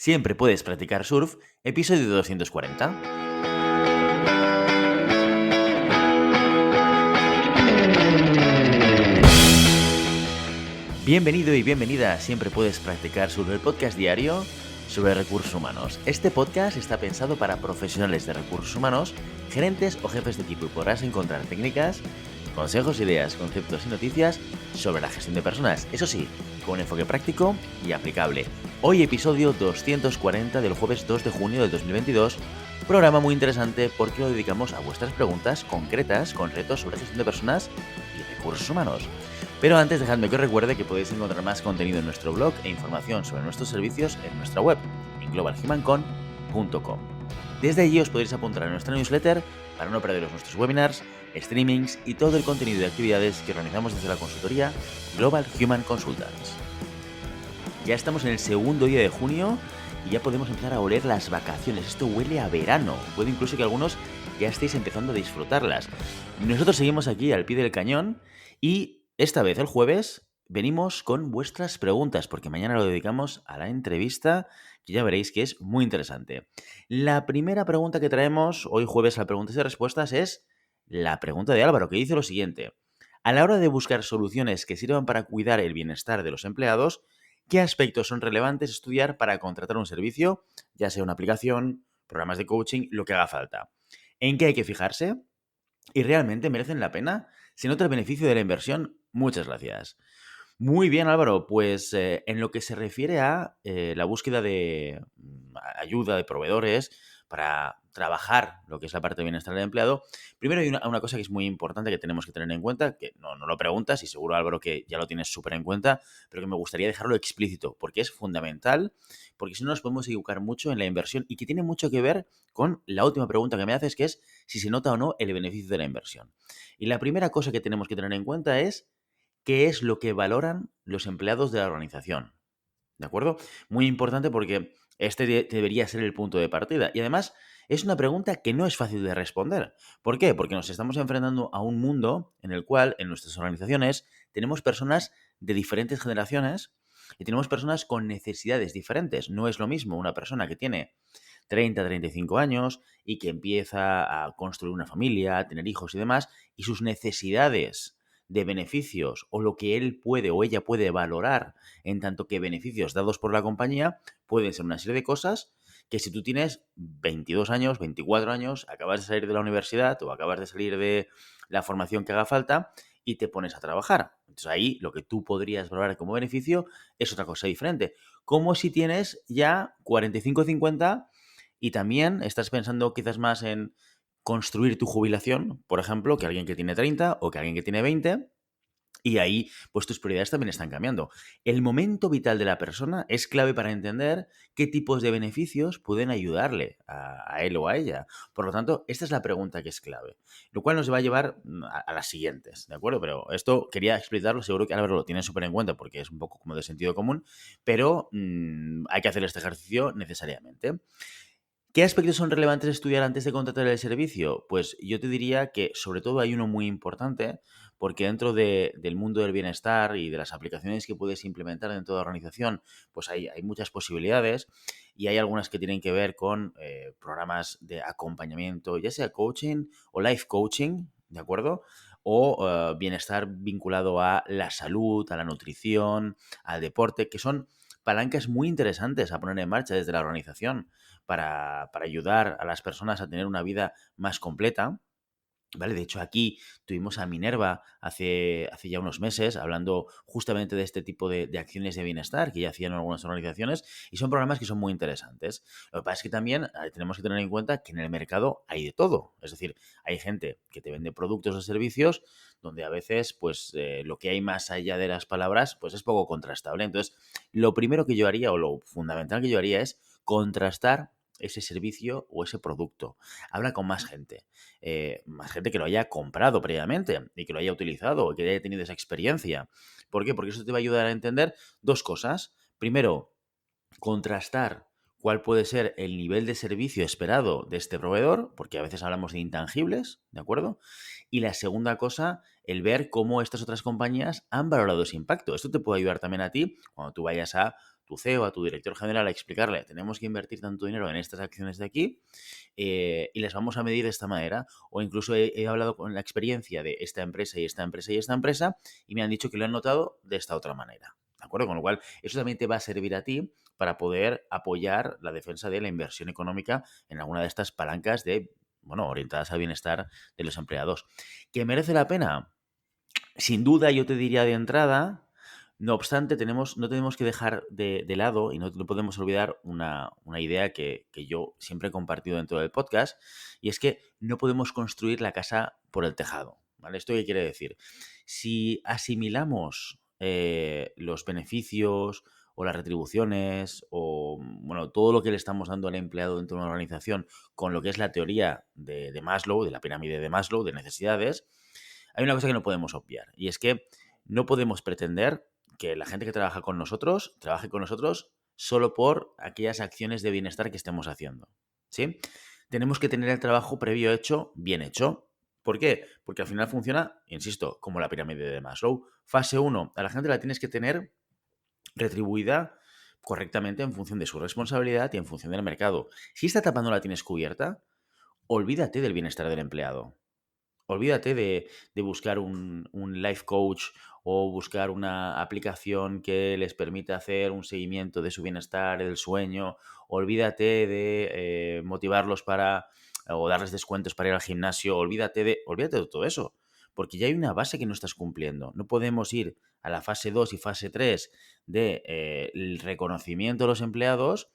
Siempre puedes practicar surf, episodio 240. Bienvenido y bienvenida a Siempre puedes practicar surf, el podcast diario sobre recursos humanos. Este podcast está pensado para profesionales de recursos humanos, gerentes o jefes de equipo y podrás encontrar técnicas, consejos, ideas, conceptos y noticias sobre la gestión de personas. Eso sí, con un enfoque práctico y aplicable. Hoy episodio 240 del jueves 2 de junio del 2022, programa muy interesante porque lo dedicamos a vuestras preguntas concretas con retos sobre gestión de personas y recursos humanos. Pero antes dejadme que os recuerde que podéis encontrar más contenido en nuestro blog e información sobre nuestros servicios en nuestra web, en globalhumancon.com. Desde allí os podéis apuntar a nuestra newsletter para no perderos nuestros webinars, streamings y todo el contenido de actividades que organizamos desde la consultoría Global Human Consultants. Ya estamos en el segundo día de junio y ya podemos empezar a oler las vacaciones. Esto huele a verano. Puede incluso que algunos ya estéis empezando a disfrutarlas. Nosotros seguimos aquí al pie del cañón y esta vez, el jueves, venimos con vuestras preguntas porque mañana lo dedicamos a la entrevista que ya veréis que es muy interesante. La primera pregunta que traemos hoy jueves a preguntas y respuestas es la pregunta de Álvaro, que dice lo siguiente. A la hora de buscar soluciones que sirvan para cuidar el bienestar de los empleados, ¿qué aspectos son relevantes estudiar para contratar un servicio, ya sea una aplicación, programas de coaching, lo que haga falta? ¿En qué hay que fijarse? ¿Y realmente merecen la pena? ¿Se nota el beneficio de la inversión? Muchas gracias. Muy bien, Álvaro. Pues en lo que se refiere a la búsqueda de ayuda de proveedores para trabajar lo que es la parte de bienestar del empleado, primero hay una cosa que es muy importante que tenemos que tener en cuenta, que no lo preguntas y seguro, Álvaro, que ya lo tienes súper en cuenta, pero que me gustaría dejarlo explícito porque es fundamental, porque si no nos podemos equivocar mucho en la inversión y que tiene mucho que ver con la última pregunta que me haces, que es si se nota o no el beneficio de la inversión. Y la primera cosa que tenemos que tener en cuenta es qué es lo que valoran los empleados de la organización. ¿De acuerdo? Muy importante porque este debería ser el punto de partida. Y además es una pregunta que no es fácil de responder. ¿Por qué? Porque nos estamos enfrentando a un mundo en el cual en nuestras organizaciones tenemos personas de diferentes generaciones y tenemos personas con necesidades diferentes. No es lo mismo una persona que tiene 35 años y que empieza a construir una familia, a tener hijos y demás, y sus necesidades de beneficios o lo que él puede o ella puede valorar en tanto que beneficios dados por la compañía pueden ser una serie de cosas que si tú tienes 22 años, 24 años, acabas de salir de la universidad o acabas de salir de la formación que haga falta y te pones a trabajar. Entonces ahí lo que tú podrías valorar como beneficio es otra cosa diferente. Como si tienes ya 45 o 50 y también estás pensando quizás más en construir tu jubilación, por ejemplo, que alguien que tiene 30 o que alguien que tiene 20, y ahí, pues tus prioridades también están cambiando. El momento vital de la persona es clave para entender qué tipos de beneficios pueden ayudarle a él o a ella. Por lo tanto, esta es la pregunta que es clave. Lo cual nos va a llevar a las siguientes, ¿de acuerdo? Pero esto quería explicarlo, seguro que Álvaro lo tiene súper en cuenta porque es un poco como de sentido común, pero hay que hacer este ejercicio necesariamente. ¿Qué aspectos son relevantes estudiar antes de contratar el servicio? Pues yo te diría que sobre todo hay uno muy importante, porque dentro del mundo del bienestar y de las aplicaciones que puedes implementar dentro de la organización, pues hay muchas posibilidades y hay algunas que tienen que ver con programas de acompañamiento, ya sea coaching o life coaching, ¿de acuerdo? O bienestar vinculado a la salud, a la nutrición, al deporte, que son palancas muy interesantes a poner en marcha desde la organización para ayudar a las personas a tener una vida más completa. ¿Vale? De hecho, aquí tuvimos a Minerva hace ya unos meses hablando justamente de este tipo de acciones de bienestar que ya hacían algunas organizaciones y son programas que son muy interesantes. Lo que pasa es que también tenemos que tener en cuenta que en el mercado hay de todo. Es decir, hay gente que te vende productos o servicios donde a veces pues lo que hay más allá de las palabras pues es poco contrastable. Entonces, lo primero que yo haría o lo fundamental que yo haría es contrastar ese servicio o ese producto. Habla con más gente que lo haya comprado previamente y que lo haya utilizado, que haya tenido esa experiencia. ¿Por qué? Porque eso te va a ayudar a entender dos cosas. Primero, contrastar cuál puede ser el nivel de servicio esperado de este proveedor, porque a veces hablamos de intangibles, ¿de acuerdo? Y la segunda cosa, el ver cómo estas otras compañías han valorado ese impacto. Esto te puede ayudar también a ti cuando tú vayas a tu CEO, a tu director general, a explicarle, tenemos que invertir tanto dinero en estas acciones de aquí y les vamos a medir de esta manera. O incluso he hablado con la experiencia de esta empresa y esta empresa y esta empresa y me han dicho que lo han notado de esta otra manera. ¿De acuerdo? Con lo cual, eso también te va a servir a ti para poder apoyar la defensa de la inversión económica en alguna de estas palancas de, bueno, orientadas al bienestar de los empleados. ¿Que merece la pena? Sin duda, yo te diría de entrada. No obstante, no tenemos que dejar de lado y no podemos olvidar una idea que yo siempre he compartido dentro del podcast, y es que no podemos construir la casa por el tejado. ¿Vale? ¿Esto qué quiere decir? Si asimilamos los beneficios o las retribuciones o bueno, todo lo que le estamos dando al empleado dentro de una organización con lo que es la teoría de Maslow, de la pirámide de Maslow, de necesidades, hay una cosa que no podemos obviar, y es que no podemos pretender que la gente que trabaja con nosotros trabaje con nosotros solo por aquellas acciones de bienestar que estemos haciendo, ¿sí? Tenemos que tener el trabajo previo hecho, bien hecho. ¿Por qué? Porque al final funciona, insisto, como la pirámide de Maslow. Fase 1, a la gente la tienes que tener retribuida correctamente en función de su responsabilidad y en función del mercado. Si esta etapa no la tienes cubierta, olvídate del bienestar del empleado. Olvídate de buscar un life coach o buscar una aplicación que les permita hacer un seguimiento de su bienestar, del sueño. Olvídate de motivarlos o darles descuentos para ir al gimnasio. Olvídate de todo eso. Porque ya hay una base que no estás cumpliendo. No podemos ir a la fase 2 y fase 3 del reconocimiento de los empleados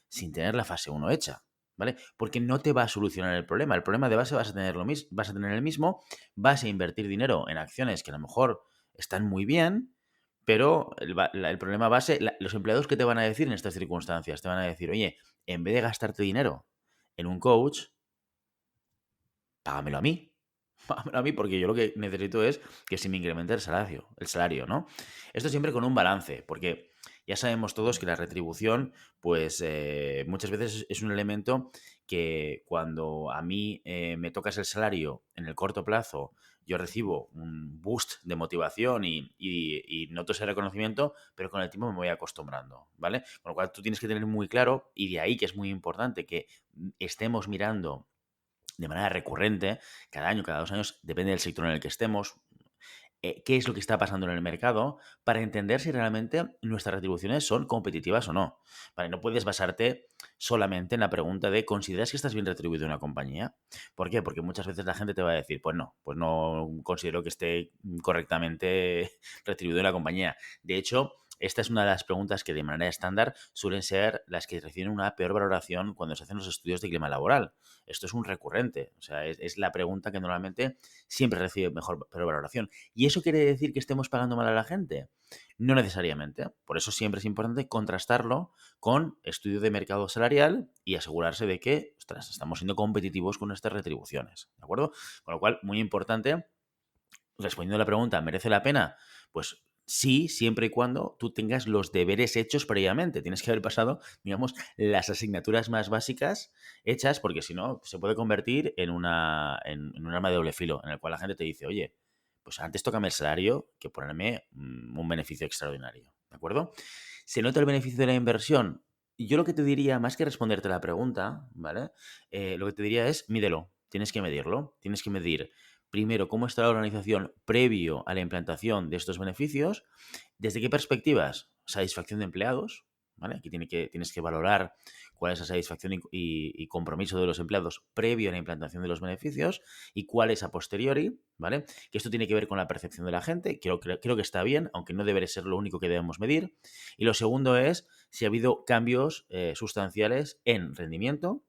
sin tener la fase 1 hecha. ¿Vale? Porque no te va a solucionar el problema. El problema de base vas a tener vas a tener el mismo, vas a invertir dinero en acciones que a lo mejor están muy bien, pero el problema base, los empleados que te van a decir en estas circunstancias, te van a decir, oye, en vez de gastarte dinero en un coach, págamelo a mí. Págamelo a mí porque yo lo que necesito es que se me incremente el salario, ¿no? Esto siempre con un balance, porque ya sabemos todos que la retribución, pues muchas veces es un elemento que cuando a mí me tocas el salario en el corto plazo, yo recibo un boost de motivación y noto ese reconocimiento, pero con el tiempo me voy acostumbrando, ¿vale? Con lo cual tú tienes que tener muy claro, y de ahí que es muy importante que estemos mirando de manera recurrente, cada año, cada 2 años, depende del sector en el que estemos, qué es lo que está pasando en el mercado para entender si realmente nuestras retribuciones son competitivas o no. Vale, no puedes basarte solamente en la pregunta de ¿consideras que estás bien retribuido en una compañía? ¿Por qué? Porque muchas veces la gente te va a decir, pues no considero que esté correctamente retribuido en la compañía. De hecho, esta es una de las preguntas que de manera estándar suelen ser las que reciben una peor valoración cuando se hacen los estudios de clima laboral. Esto es un recurrente, o sea, es la pregunta que normalmente siempre recibe peor valoración. ¿Y eso quiere decir que estemos pagando mal a la gente? No necesariamente. Por eso siempre es importante contrastarlo con estudio de mercado salarial y asegurarse de que, ostras, estamos siendo competitivos con nuestras retribuciones, ¿de acuerdo? Con lo cual, muy importante, respondiendo a la pregunta, ¿merece la pena? Pues sí, siempre y cuando tú tengas los deberes hechos previamente. Tienes que haber pasado, digamos, las asignaturas más básicas hechas, porque si no, se puede convertir en un arma de doble filo, en el cual la gente te dice, oye, pues antes tócame el salario que ponerme un beneficio extraordinario, ¿de acuerdo? ¿Se nota el beneficio de la inversión? Yo lo que te diría, más que responderte la pregunta, ¿vale? Lo que te diría es, mídelo, tienes que medirlo, tienes que medir primero cómo está la organización previo a la implantación de estos beneficios, desde qué perspectivas, satisfacción de empleados, ¿vale? Aquí tienes que valorar cuál es la satisfacción y compromiso de los empleados previo a la implantación de los beneficios y cuál es a posteriori, ¿vale? Que esto tiene que ver con la percepción de la gente, creo que está bien, aunque no debería ser lo único que debemos medir. Y lo segundo es si ha habido cambios sustanciales en rendimiento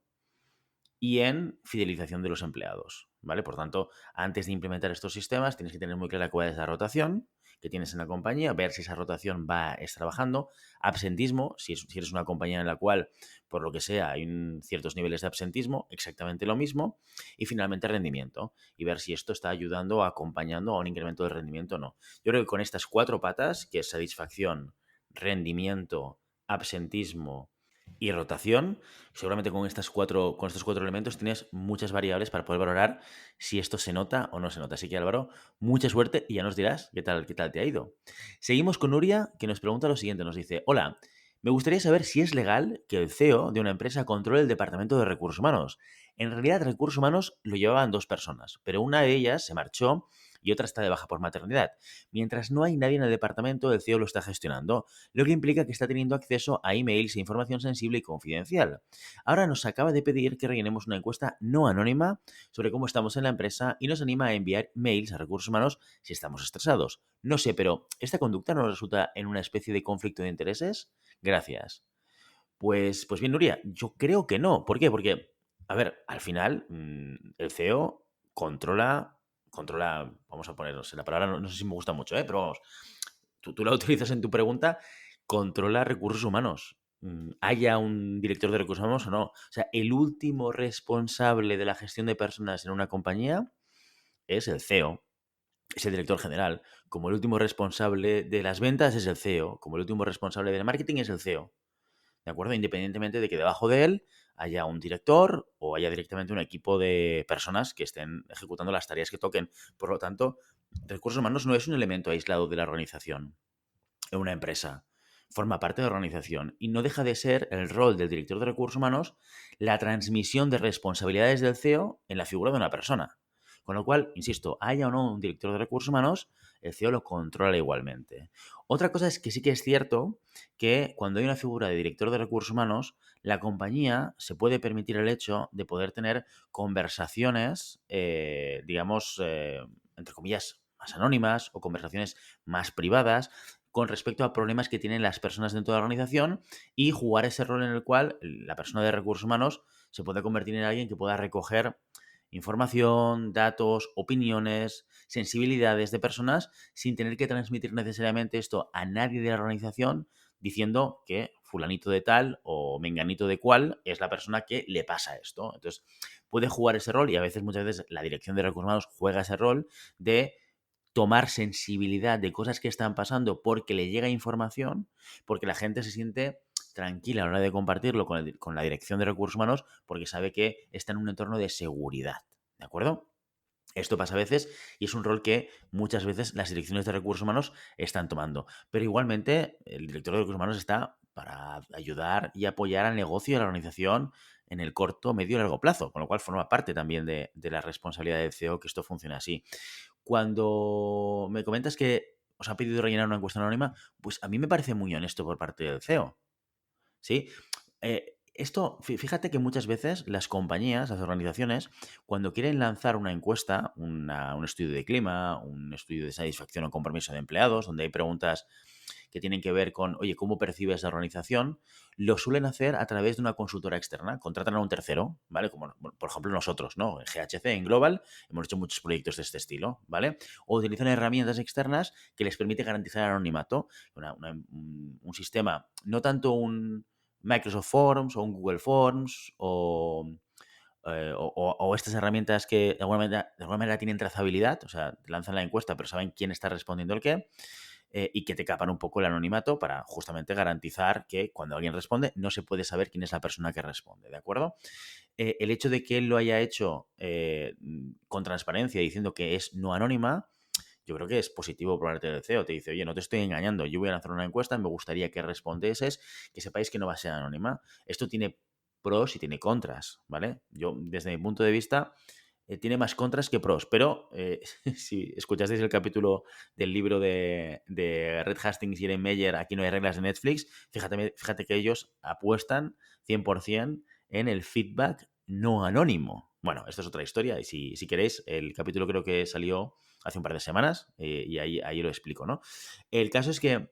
y en fidelización de los empleados, ¿vale? Por tanto, antes de implementar estos sistemas, tienes que tener muy clara cuál es la rotación que tienes en la compañía, ver si esa rotación está trabajando, absentismo, si eres una compañía en la cual, por lo que sea, hay ciertos niveles de absentismo, exactamente lo mismo, y finalmente rendimiento, y ver si esto está ayudando o acompañando a un incremento de rendimiento o no. Yo creo que con estas 4 patas, que es satisfacción, rendimiento, absentismo y rotación, seguramente con estos 4 elementos tienes muchas variables para poder valorar si esto se nota o no se nota. Así que, Álvaro, mucha suerte y ya nos dirás qué tal te ha ido. Seguimos con Nuria, que nos pregunta lo siguiente. Nos dice, hola, Me gustaría saber si es legal que el CEO de una empresa controle el departamento de recursos humanos. En realidad, recursos humanos lo llevaban dos personas, pero una de ellas se marchó y otra está de baja por maternidad. Mientras no hay nadie en el departamento, el CEO lo está gestionando, lo que implica que está teniendo acceso a emails e información sensible y confidencial. Ahora nos acaba de pedir que rellenemos una encuesta no anónima sobre cómo estamos en la empresa y nos anima a enviar mails a recursos humanos si estamos estresados. No sé, pero ¿esta conducta nos resulta en una especie de conflicto de intereses? Gracias. Pues bien, Nuria, yo creo que no. ¿Por qué? Porque, a ver, al final, el CEO controla, vamos a ponernos, la palabra no sé si me gusta mucho, pero vamos, tú la utilizas en tu pregunta, controla recursos humanos. Haya un director de recursos humanos o no. O sea, el último responsable de la gestión de personas en una compañía es el CEO, es el director general. Como el último responsable de las ventas es el CEO. Como el último responsable del marketing es el CEO. ¿De acuerdo? Independientemente de que debajo de él haya un director o haya directamente un equipo de personas que estén ejecutando las tareas que toquen. Por lo tanto, recursos humanos no es un elemento aislado de la organización en una empresa. Forma parte de la organización y no deja de ser el rol del director de recursos humanos la transmisión de responsabilidades del CEO en la figura de una persona. Con lo cual, insisto, haya o no un director de recursos humanos, el CEO lo controla igualmente. Otra cosa es que sí que es cierto que cuando hay una figura de director de recursos humanos, la compañía se puede permitir el hecho de poder tener conversaciones, digamos, entre comillas, más anónimas o conversaciones más privadas con respecto a problemas que tienen las personas dentro de la organización y jugar ese rol en el cual la persona de recursos humanos se puede convertir en alguien que pueda recoger información, datos, opiniones, sensibilidades de personas sin tener que transmitir necesariamente esto a nadie de la organización diciendo que fulanito de tal o menganito de cual es la persona que le pasa esto. Entonces, puede jugar ese rol y a veces, muchas veces, la dirección de recursos humanos juega ese rol de tomar sensibilidad de cosas que están pasando porque le llega información, porque la gente se siente tranquila a la hora de compartirlo con la dirección de recursos humanos porque sabe que está en un entorno de seguridad. ¿De acuerdo? Esto pasa a veces y es un rol que muchas veces las direcciones de recursos humanos están tomando. Pero igualmente el director de recursos humanos está para ayudar y apoyar al negocio y a la organización en el corto, medio y largo plazo, con lo cual forma parte también de la responsabilidad del CEO que esto funcione así. Cuando me comentas que os han pedido rellenar una encuesta anónima, pues a mí me parece muy honesto por parte del CEO. ¿Sí? Esto, fíjate que muchas veces las compañías, las organizaciones, cuando quieren lanzar una encuesta, un estudio de clima, un estudio de satisfacción o compromiso de empleados, donde hay preguntas que tienen que ver con, oye, ¿cómo percibes la organización? Lo suelen hacer a través de una consultora externa. Contratan a un tercero, ¿vale? Como, por ejemplo, nosotros, ¿no? En GHC, en Global, hemos hecho muchos proyectos de este estilo, ¿vale? O utilizan herramientas externas que les permite garantizar el anonimato. Un sistema, no tanto un Microsoft Forms o un Google Forms o estas herramientas que de alguna manera tienen trazabilidad, o sea, te lanzan la encuesta pero saben quién está respondiendo el qué, y que te capan un poco el anonimato para justamente garantizar que cuando alguien responde no se puede saber quién es la persona que responde, ¿de acuerdo? El hecho de que él lo haya hecho con transparencia diciendo que es no anónima, yo creo que es positivo por parte del CEO. Te dice, oye, no te estoy engañando, yo voy a lanzar una encuesta, me gustaría que respondieses, que sepáis que no va a ser anónima. Esto tiene pros y tiene contras, ¿vale? Yo, desde mi punto de vista, tiene más contras que pros, pero si escuchasteis el capítulo del libro de Red Hastings y Eren Meyer, Aquí no hay reglas de Netflix, fíjate que ellos apuestan 100% en el feedback no anónimo. Bueno, esto es otra historia y si queréis, el capítulo creo que salió hace un par de semanas y ahí lo explico, ¿no? El caso es que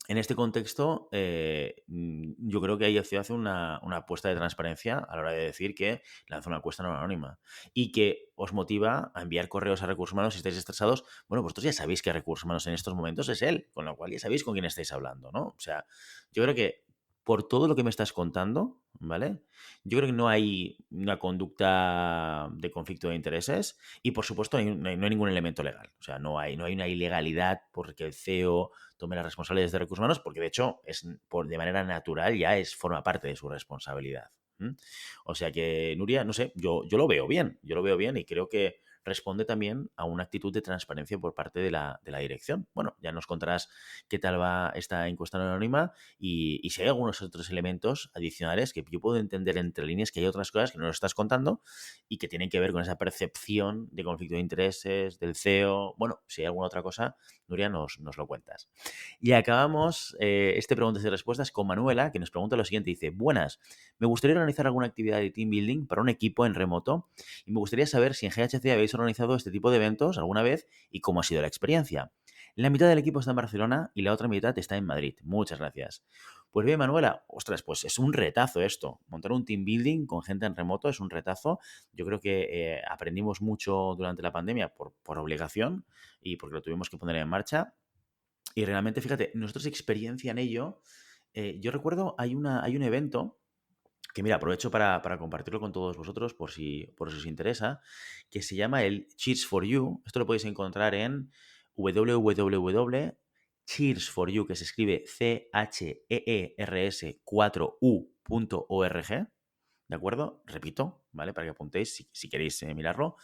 en este contexto, yo creo que ahí el CEO hace una apuesta de transparencia a la hora de decir que lanza una encuesta no anónima y que os motiva a enviar correos a recursos humanos si estáis estresados. Bueno, vosotros ya sabéis que recursos humanos en estos momentos es él, con lo cual ya sabéis con quién estáis hablando, ¿no? O sea, yo creo que por todo lo que me estás contando, ¿vale? Yo creo que no hay una conducta de conflicto de intereses y, por supuesto, no hay ningún elemento legal. O sea, no hay una ilegalidad porque el CEO tome las responsabilidades de recursos humanos, porque de hecho de manera natural forma parte de su responsabilidad. O sea que, Nuria, no sé, yo lo veo bien y creo que responde también a una actitud de transparencia por parte de la dirección. Bueno, ya nos contarás qué tal va esta encuesta anónima y si hay algunos otros elementos adicionales que yo puedo entender entre líneas, que hay otras cosas que no nos estás contando y que tienen que ver con esa percepción de conflicto de intereses, del CEO. Bueno, si hay alguna otra cosa, Nuria, nos lo cuentas. Y acabamos este preguntas y respuestas con Manuela, que nos pregunta lo siguiente. Dice, buenas, me gustaría organizar alguna actividad de team building para un equipo en remoto y me gustaría saber si en GHC habéis organizado este tipo de eventos alguna vez y cómo ha sido la experiencia. La mitad del equipo está en Barcelona y la otra mitad está en Madrid. Muchas gracias. Pues bien, Manuela, ostras, pues es un retazo esto. Montar un team building con gente en remoto es un retazo. Yo creo que aprendimos mucho durante la pandemia por obligación y porque lo tuvimos que poner en marcha. Y realmente, fíjate, nosotros experiencia en ello. Yo recuerdo, hay un evento que, mira, aprovecho para compartirlo con todos vosotros por si os interesa, que se llama el Cheers for You. Esto lo podéis encontrar en www.cheers4u, que se escribe CHEERS 4u.org. ¿De acuerdo? Repito, ¿vale? Para que apuntéis si queréis mirarlo.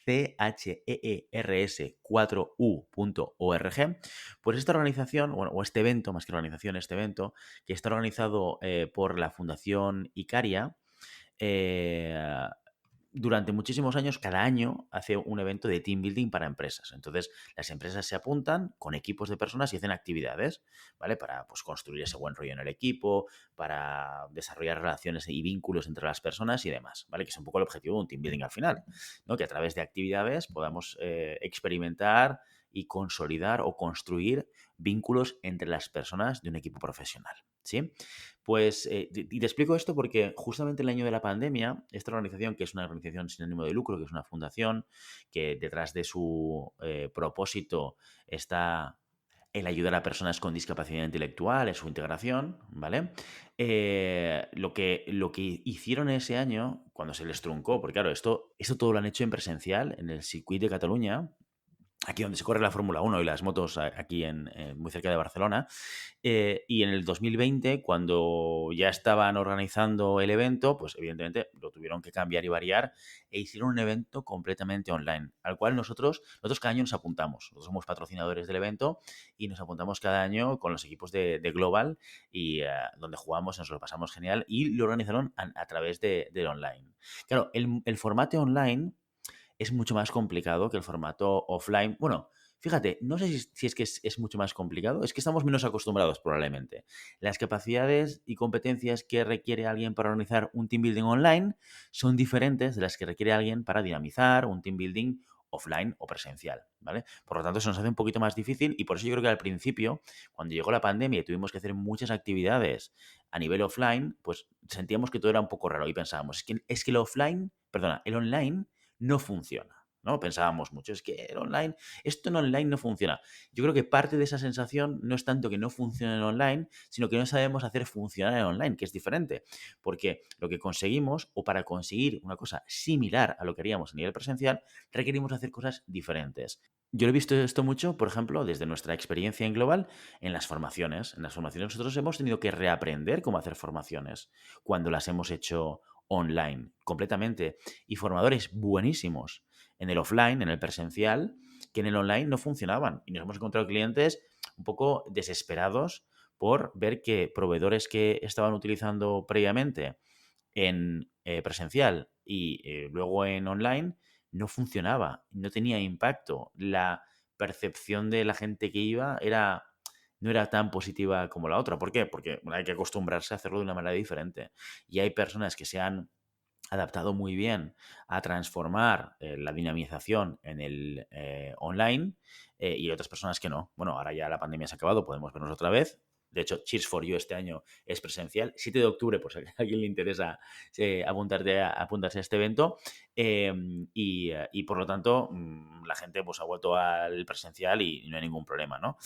CHEERS4u.org. Pues esta organización, bueno, o este evento, más que organización, este evento, que está organizado por la Fundación Icaria, eh, durante muchísimos años, cada año hace un evento de team building para empresas. Entonces, las empresas se apuntan con equipos de personas y hacen actividades, ¿vale? Para pues, construir ese buen rollo en el equipo, para desarrollar relaciones y vínculos entre las personas y demás, ¿vale? Que es un poco el objetivo de un team building al final, ¿no? Que a través de actividades podamos experimentar y consolidar o construir vínculos entre las personas de un equipo profesional, ¿sí? Pues, y te explico esto porque justamente el año de la pandemia, esta organización, que es una organización sin ánimo de lucro, que es una fundación, que detrás de su propósito está el ayudar a personas con discapacidad intelectual, en su integración, ¿vale? Lo que hicieron ese año, cuando se les truncó, porque claro, esto todo lo han hecho en presencial, en el Circuit de Cataluña, aquí donde se corre la Fórmula 1 y las motos aquí muy cerca de Barcelona. Y en el 2020, cuando ya estaban organizando el evento, pues evidentemente lo tuvieron que cambiar y variar e hicieron un evento completamente online, al cual nosotros cada año nos apuntamos. Nosotros somos patrocinadores del evento y nos apuntamos cada año con los equipos de Global y donde jugamos, nos lo pasamos genial y lo organizaron a través del online. Claro, el formato online es mucho más complicado que el formato offline. Bueno, fíjate, no sé si es que es mucho más complicado, es que estamos menos acostumbrados probablemente. Las capacidades y competencias que requiere alguien para organizar un team building online son diferentes de las que requiere alguien para dinamizar un team building offline o presencial, ¿vale? Por lo tanto, se nos hace un poquito más difícil y por eso yo creo que al principio, cuando llegó la pandemia y tuvimos que hacer muchas actividades a nivel offline, pues sentíamos que todo era un poco raro y pensábamos, es que el online no funciona. ¿No? Pensábamos mucho, es que esto en online no funciona. Yo creo que parte de esa sensación no es tanto que no funcione en online, sino que no sabemos hacer funcionar en online, que es diferente. Porque lo que conseguimos, o para conseguir una cosa similar a lo que haríamos a nivel presencial, requerimos hacer cosas diferentes. Yo lo he visto esto mucho, por ejemplo, desde nuestra experiencia en Global, en las formaciones. En las formaciones nosotros hemos tenido que reaprender cómo hacer formaciones cuando las hemos hecho online, completamente. Y formadores buenísimos en el offline, en el presencial, que en el online no funcionaban. Y nos hemos encontrado clientes un poco desesperados por ver que proveedores que estaban utilizando previamente en presencial y luego en online no funcionaba, no tenía impacto. La percepción de la gente que iba no era tan positiva como la otra. ¿Por qué? Porque bueno, hay que acostumbrarse a hacerlo de una manera diferente. Y hay personas que se han adaptado muy bien a transformar la dinamización en el online y otras personas que no. Bueno, ahora ya la pandemia se ha acabado, podemos vernos otra vez. De hecho, Cheers for You este año es presencial. 7 de octubre, pues si a alguien le interesa apuntarse a este evento. Y por lo tanto, la gente pues, ha vuelto al presencial y no hay ningún problema, ¿no?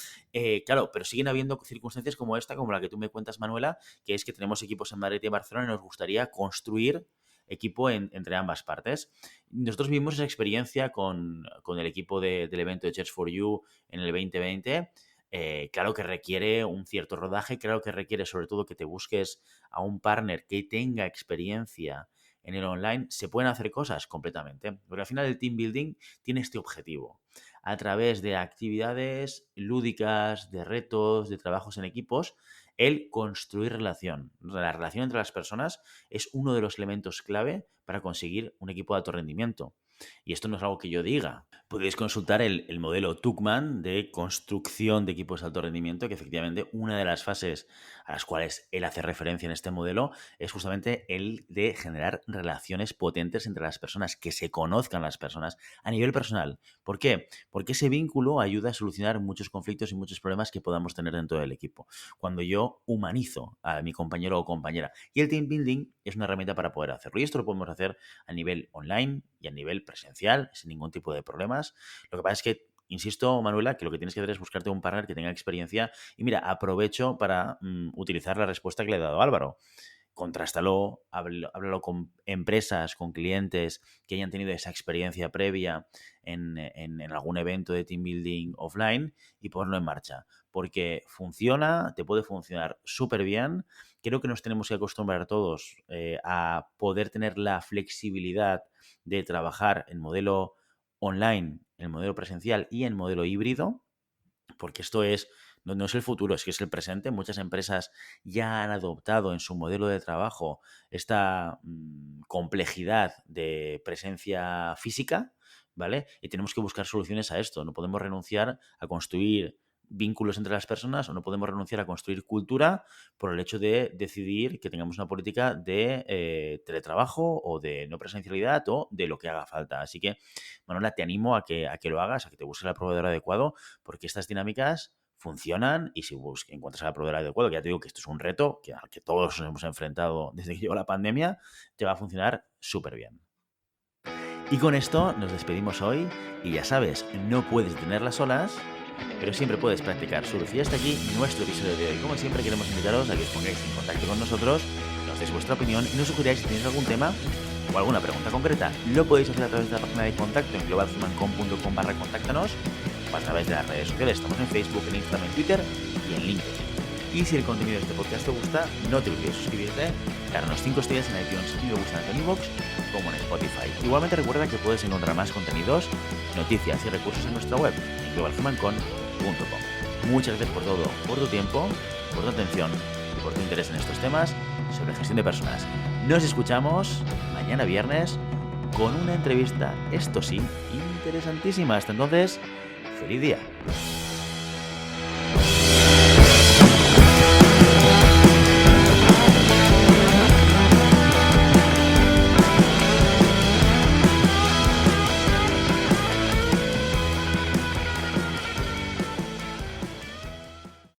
Claro, pero siguen habiendo circunstancias como esta, como la que tú me cuentas, Manuela, que es que tenemos equipos en Madrid y en Barcelona y nos gustaría construir equipo entre ambas partes. Nosotros vivimos esa experiencia con el equipo del evento de Chess for You en el 2020. Claro que requiere un cierto rodaje, claro que requiere sobre todo que te busques a un partner que tenga experiencia en el online, se pueden hacer cosas completamente. Porque al final el team building tiene este objetivo. A través de actividades lúdicas, de retos, de trabajos en equipos, el construir relación. La relación entre las personas es uno de los elementos clave para conseguir un equipo de alto rendimiento. Y esto no es algo que yo diga. Podéis consultar el modelo Tuckman de construcción de equipos de alto rendimiento, que efectivamente una de las fases a las cuales él hace referencia en este modelo es justamente el de generar relaciones potentes entre las personas, que se conozcan las personas a nivel personal. ¿Por qué? Porque ese vínculo ayuda a solucionar muchos conflictos y muchos problemas que podamos tener dentro del equipo. Cuando yo humanizo a mi compañero o compañera. Y el team building es una herramienta para poder hacerlo. Y esto lo podemos hacer a nivel online y a nivel presencial, sin ningún tipo de problemas. Lo que pasa es que, insisto, Manuela, que lo que tienes que hacer es buscarte un partner que tenga experiencia. Y mira, aprovecho para utilizar la respuesta que le he dado a Álvaro. Contrástalo, háblalo con empresas, con clientes que hayan tenido esa experiencia previa en algún evento de team building offline y ponlo en marcha. Porque funciona, te puede funcionar súper bien. Creo que nos tenemos que acostumbrar todos a poder tener la flexibilidad de trabajar en modelo online, en modelo presencial y en modelo híbrido, porque esto no es el futuro, es que es el presente. Muchas empresas ya han adoptado en su modelo de trabajo esta complejidad de presencia física, ¿vale? Y tenemos que buscar soluciones a esto. No podemos renunciar a construir vínculos entre las personas o no podemos renunciar a construir cultura por el hecho de decidir que tengamos una política de teletrabajo o de no presencialidad o de lo que haga falta. Así que, Manuela, te animo a que lo hagas, a que te busques al proveedor adecuado, porque estas dinámicas funcionan y si encuentras al proveedor adecuado, que ya te digo que esto es un reto al que todos nos hemos enfrentado desde que llegó la pandemia, te va a funcionar súper bien. Y con esto nos despedimos hoy y ya sabes, no puedes detenerlas olas, pero siempre puedes practicar surf. Y hasta aquí nuestro episodio de hoy. Como siempre queremos invitaros a que os pongáis en contacto con nosotros, nos deis vuestra opinión y nos sugeráis si tenéis algún tema o alguna pregunta concreta. Lo podéis hacer a través de la página de contacto en globalhumancom.com/contáctanos o a través de las redes sociales. Estamos en Facebook, en Instagram, en Twitter y en LinkedIn. Y si el contenido de este podcast te gusta, no te olvides suscribirte, darnos 5 estrellas en iTunes y me gusta tanto en iVoox como en Spotify. Igualmente recuerda que puedes encontrar más contenidos, noticias y recursos en nuestra web, en globalhumancom.com. Muchas gracias por todo, por tu tiempo, por tu atención y por tu interés en estos temas sobre gestión de personas. Nos escuchamos mañana viernes con una entrevista, esto sí, interesantísima. Hasta entonces, feliz día.